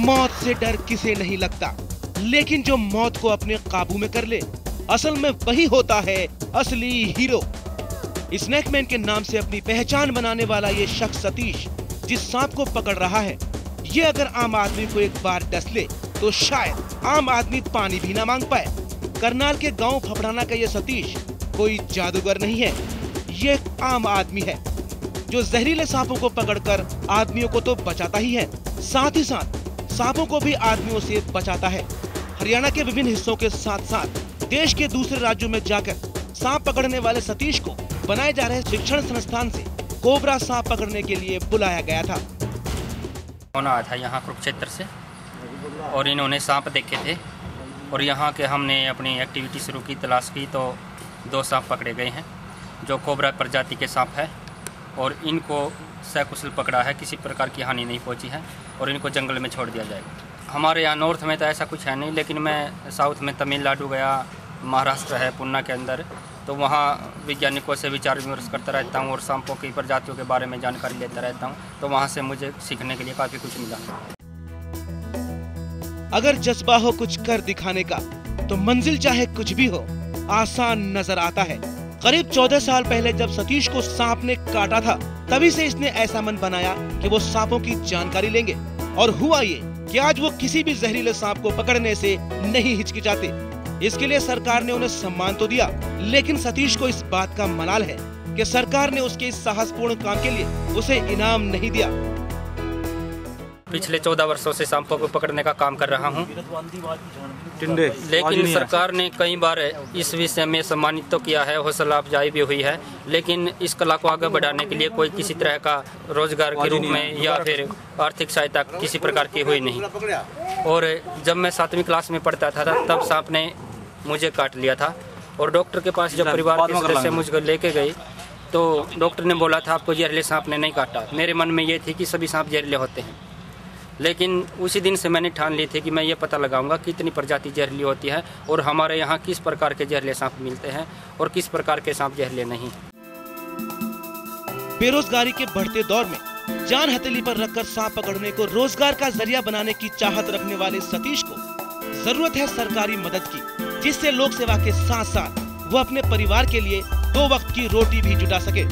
मौत से डर किसे नहीं लगता, लेकिन जो मौत को अपने काबू में कर ले, असल में वही होता है असली हीरो। स्नैकमैन के नाम से अपनी पहचान बनाने वाला ये शख्स सतीश जिस सांप को पकड़ रहा है, ये अगर आम आदमी को एक बार डस ले तो शायद आम आदमी पानी भी ना मांग पाए। करनाल के गांव फफड़ाना का ये सतीश कोई जादूगर नहीं है, ये एक आम आदमी है जो जहरीले सांपों को पकड़कर आदमियों को तो बचाता ही है, साथ ही साथ सांपों को भी आदमियों से बचाता है। हरियाणा के विभिन्न हिस्सों के साथ साथ देश के दूसरे राज्यों में जाकर सांप पकड़ने वाले सतीश को बनाए जा रहे शिक्षण संस्थान से कोबरा सांप पकड़ने के लिए बुलाया गया था। फोन आया था यहाँ कुरुक्षेत्र से और इन्होंने सांप देखे थे और यहाँ के हमने अपनी एक्टिविटी शुरू की, तलाश की तो 2 सांप पकड़े गए हैं जो कोबरा प्रजाति के सांप है और इनको सकुशल पकड़ा है, किसी प्रकार की हानि नहीं पहुँची है और इनको जंगल में छोड़ दिया जाएगा। हमारे यहाँ नॉर्थ में तो ऐसा कुछ है नहीं, लेकिन मैं साउथ में तमिलनाडु गया, महाराष्ट्र है पुणे के अंदर, तो वहाँ वैज्ञानिकों से विचार विमर्श करता रहता हूँ और सांपों की प्रजातियों के बारे में जानकारी लेता रहता हूँ, तो वहाँ से मुझे सीखने के लिए काफ़ी कुछ मिला। अगर जज्बा हो कुछ कर दिखाने का तो मंजिल चाहे कुछ भी हो आसान नजर आता है। करीब 14 साल पहले जब सतीश को सांप ने काटा था, तभी से इसने ऐसा मन बनाया कि वो सांपों की जानकारी लेंगे और हुआ ये कि आज वो किसी भी जहरीले सांप को पकड़ने से नहीं हिचकिचाते। इसके लिए सरकार ने उन्हें सम्मान तो दिया, लेकिन सतीश को इस बात का मलाल है कि सरकार ने उसके इस साहसपूर्ण काम के लिए उसे इनाम नहीं दिया। पिछले 14 वर्षों से सांपों को पकड़ने का काम कर रहा हूँ, लेकिन सरकार ने कई बार इस विषय में सम्मानित तो किया है, हौसला अफजाई भी हुई है, लेकिन इस कला को आगे बढ़ाने के लिए कोई किसी तरह का रोजगार के रूप में या फिर आर्थिक सहायता किसी प्रकार की हुई नहीं। और जब मैं 7वीं क्लास में पढ़ता था तब सांप ने मुझे काट लिया था और डॉक्टर के पास जब परिवार के सदस्य मुझको लेके गए तो डॉक्टर ने बोला था आपको जहरीले सांप ने नहीं काटा। मेरे मन में ये थी कि सभी सांप जहरीले होते हैं, लेकिन उसी दिन से मैंने ठान ली थी कि मैं ये पता लगाऊंगा कितनी प्रजाति जहरीली होती है और हमारे यहाँ किस प्रकार के जहरीले सांप मिलते हैं और किस प्रकार के सांप जहरीले नहीं। बेरोजगारी के बढ़ते दौर में जान हथेली पर रखकर सांप पकड़ने को रोजगार का जरिया बनाने की चाहत रखने वाले सतीश को जरूरत है सरकारी मदद की, जिससे लोक सेवा के साथ साथ वो अपने परिवार के लिए 2 वक्त की रोटी भी जुटा सके।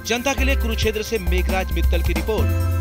जनता के लिए कुरुक्षेत्र से मेघराज मित्तल की रिपोर्ट।